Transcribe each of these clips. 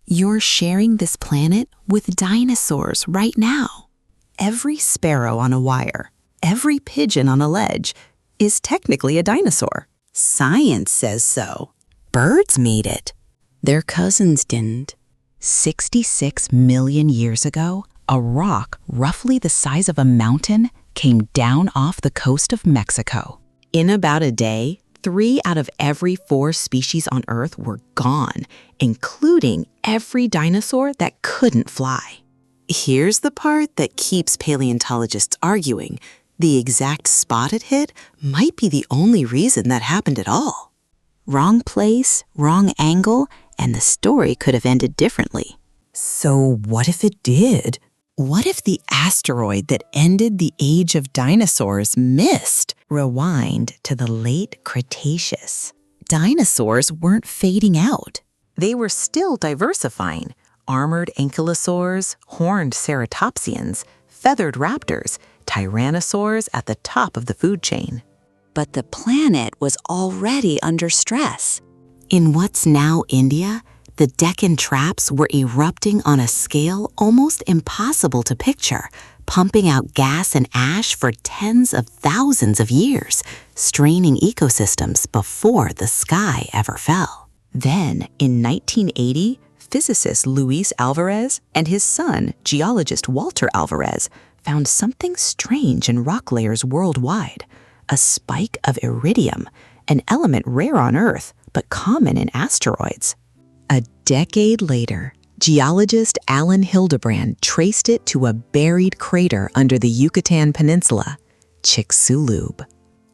You're sharing this planet with dinosaurs right now. Every sparrow on a wire, every pigeon on a ledge is technically a dinosaur. Science says so. Birds made it. Their cousins didn't. 66 million years ago, a rock roughly the size of a mountain came down off the coast of Mexico. In about a day, 3 out of every 4 species on Earth were gone, including every dinosaur that couldn't fly. Here's the part that keeps paleontologists arguing. The exact spot it hit might be the only reason that happened at all. Wrong place, wrong angle, and the story could have ended differently. So what if it did? What if the asteroid that ended the age of dinosaurs missed? Rewind to the late Cretaceous. Dinosaurs weren't fading out. They were still diversifying. Armored ankylosaurs, horned ceratopsians, feathered raptors, tyrannosaurs at the top of the food chain. But the planet was already under stress. In what's now India, the Deccan traps were erupting on a scale almost impossible to picture, pumping out gas and ash for tens of thousands of years, straining ecosystems before the sky ever fell. Then, in 1980, physicist Luis Alvarez and his son, geologist Walter Alvarez, found something strange in rock layers worldwide, a spike of iridium, an element rare on Earth but common in asteroids. A decade later, geologist Alan Hildebrand traced it to a buried crater under the Yucatan Peninsula, Chicxulub,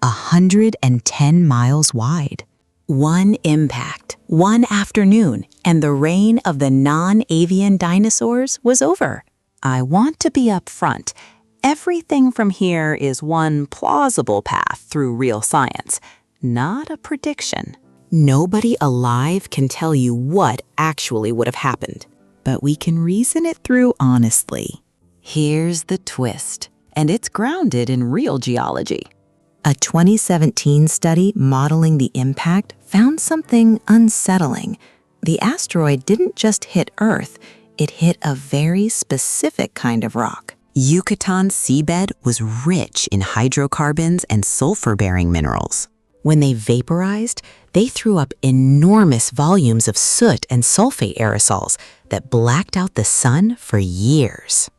110 miles wide. One impact, one afternoon, and the reign of the non-avian dinosaurs was over. I want to be upfront. Everything from here is one plausible path through real science, not a prediction. Nobody alive can tell you what actually would have happened. But we can reason it through honestly. Here's the twist, and it's grounded in real geology. A 2017 study modeling the impact found something unsettling. The asteroid didn't just hit Earth, it hit a very specific kind of rock. Yucatan's seabed was rich in hydrocarbons and sulfur-bearing minerals. When they vaporized, they threw up enormous volumes of soot and sulfate aerosols that blacked out the sun for years.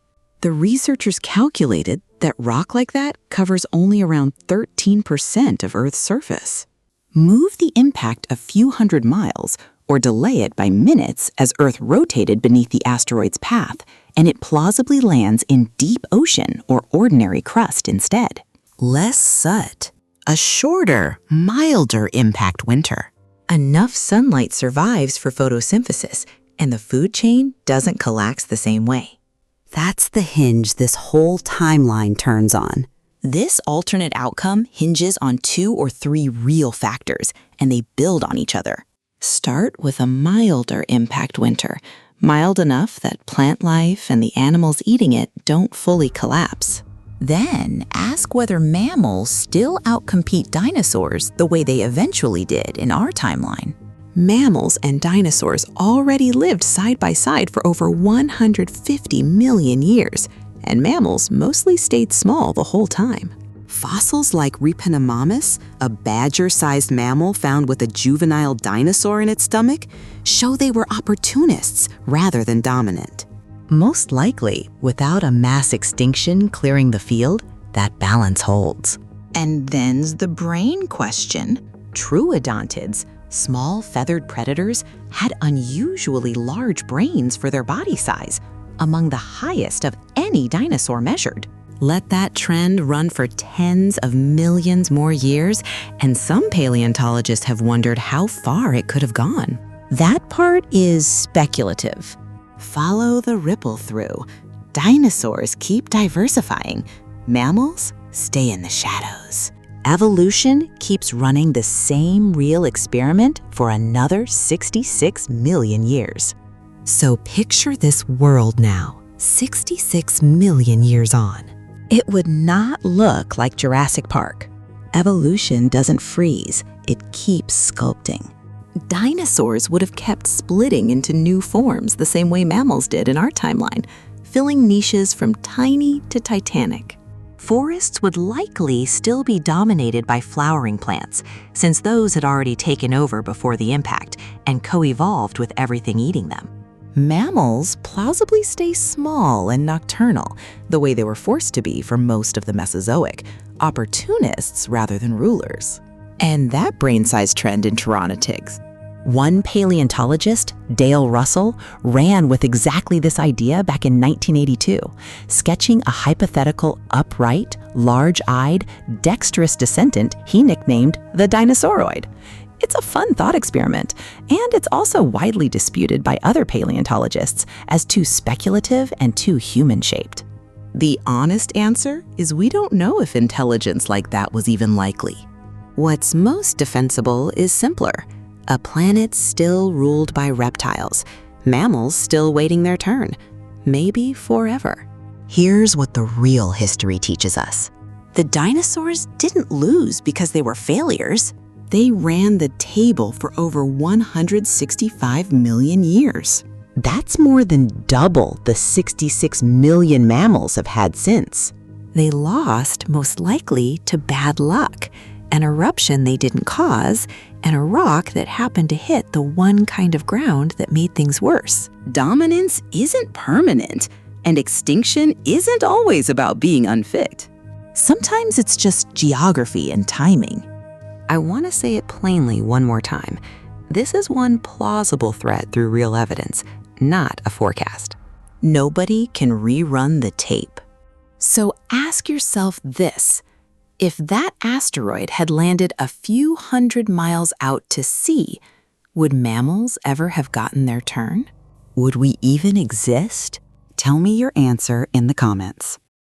The researchers calculated that rock like that covers only around 13% of Earth's surface. Move the impact a few hundred miles or delay it by minutes as Earth rotated beneath the asteroid's path, and it plausibly lands in deep ocean or ordinary crust instead. Less soot. A shorter, milder impact winter. Enough sunlight survives for photosynthesis, and the food chain doesn't collapse the same way. That's the hinge this whole timeline turns on. This alternate outcome hinges on 2 or 3 real factors, and they build on each other. Start with a milder impact winter, mild enough that plant life and the animals eating it don't fully collapse. Then ask whether mammals still outcompete dinosaurs the way they eventually did in our timeline. Mammals and dinosaurs already lived side by side for over 150 million years, and mammals mostly stayed small the whole time. Fossils like Repenomamus, a badger-sized mammal found with a juvenile dinosaur in its stomach, show they were opportunists rather than dominant. Most likely, without a mass extinction clearing the field, that balance holds. And then's the brain question. Troodontids, small feathered predators, had unusually large brains for their body size, among the highest of any dinosaur measured. Let that trend run for tens of millions more years, and some paleontologists have wondered how far it could have gone. That part is speculative. Follow the ripple through. Dinosaurs keep diversifying. Mammals stay in the shadows. Evolution keeps running the same real experiment for another 66 million years. So picture this world now, 66 million years on. It would not look like Jurassic Park. Evolution doesn't freeze, it keeps sculpting. Dinosaurs would have kept splitting into new forms the same way mammals did in our timeline, filling niches from tiny to titanic. Forests would likely still be dominated by flowering plants, since those had already taken over before the impact and co-evolved with everything eating them. Mammals plausibly stay small and nocturnal, the way they were forced to be for most of the Mesozoic, opportunists rather than rulers. And that brain size trend in Pteronatids. One paleontologist, Dale Russell, ran with exactly this idea back in 1982, sketching a hypothetical upright, large-eyed, dexterous descendant he nicknamed the Dinosauroid. It's a fun thought experiment, and it's also widely disputed by other paleontologists as too speculative and too human-shaped. The honest answer is we don't know if intelligence like that was even likely. What's most defensible is simpler. A planet still ruled by reptiles, mammals still waiting their turn, maybe forever. Here's what the real history teaches us. The dinosaurs didn't lose because they were failures. They ran the table for over 165 million years. That's more than double the 66 million mammals have had since. They lost most likely to bad luck, an eruption they didn't cause, and a rock that happened to hit the one kind of ground that made things worse. Dominance isn't permanent, and extinction isn't always about being unfit. Sometimes it's just geography and timing. I want to say it plainly one more time. This is one plausible threat through real evidence, not a forecast. Nobody can rerun the tape. So ask yourself this. If that asteroid had landed a few hundred miles out to sea, would mammals ever have gotten their turn? Would we even exist? Tell me your answer in the comments.